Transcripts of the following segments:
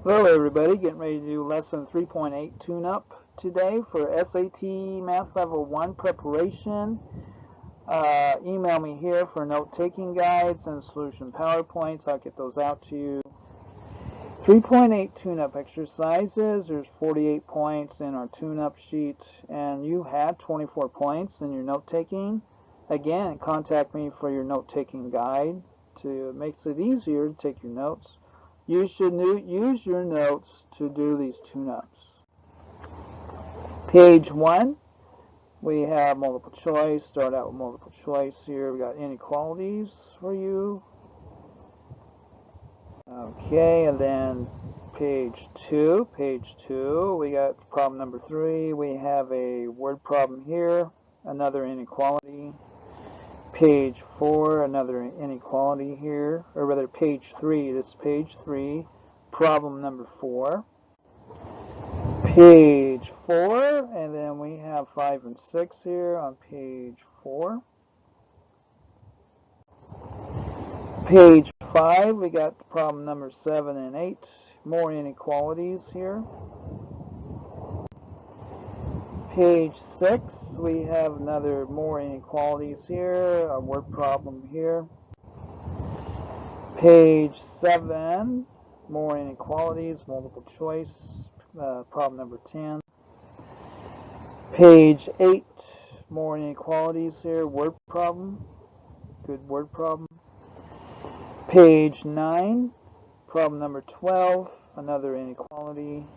Hello everybody, getting ready to do lesson 3.8 tune-up today for SAT Math Level 1 preparation. Email me here for note-taking guides and solution PowerPoints. I'll get those out to you. 3.8 tune-up exercises. There's 48 points in our tune-up sheet, and you had 24 points in your note-taking. Again, contact me for your note-taking guide to make it easier to take your notes. You should use your notes to do these tune-ups. Page 1, we have multiple choice. Start out with multiple choice here. We got inequalities for you. Okay, and then page 2, we got problem number 3. We have a word problem here, another inequality. Page 4, another inequality here, or rather page 3, this is page 3, problem number 4. Page 4, and then we have 5 and 6 here on page 4. Page 5, we got problem number 7 and 8, more inequalities here. Page 6, we have another more inequalities here, a word problem here. Page 7, more inequalities, multiple choice, problem number 10. Page 8, more inequalities here, word problem, good word problem. Page 9, problem number 12, another inequality.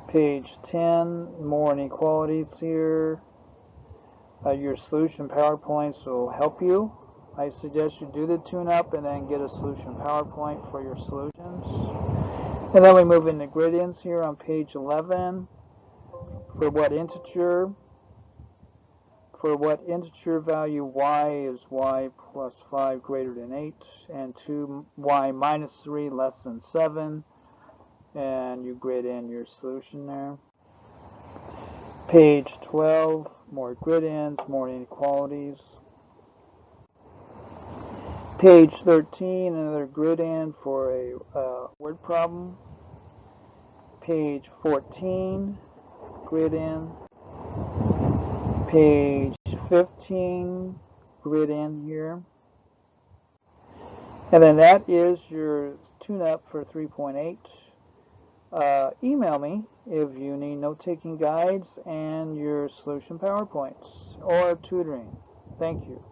Page 10, more inequalities here. Your solution PowerPoints will help you. I suggest you do the tune-up and then get a solution PowerPoint for your solutions. And then we move into gradients here on page 11. For what integer value y is y plus 5 greater than 8, and 2y minus 3 less than 7. And you grid in your solution there. Page 12, more grid ins, more inequalities. Page 13, another grid in for a word problem. Page 14, grid in. Page 15, grid in here. And then that is your tune-up for 3.8. Email me if you need note-taking guides and your solution PowerPoints or tutoring. Thank you.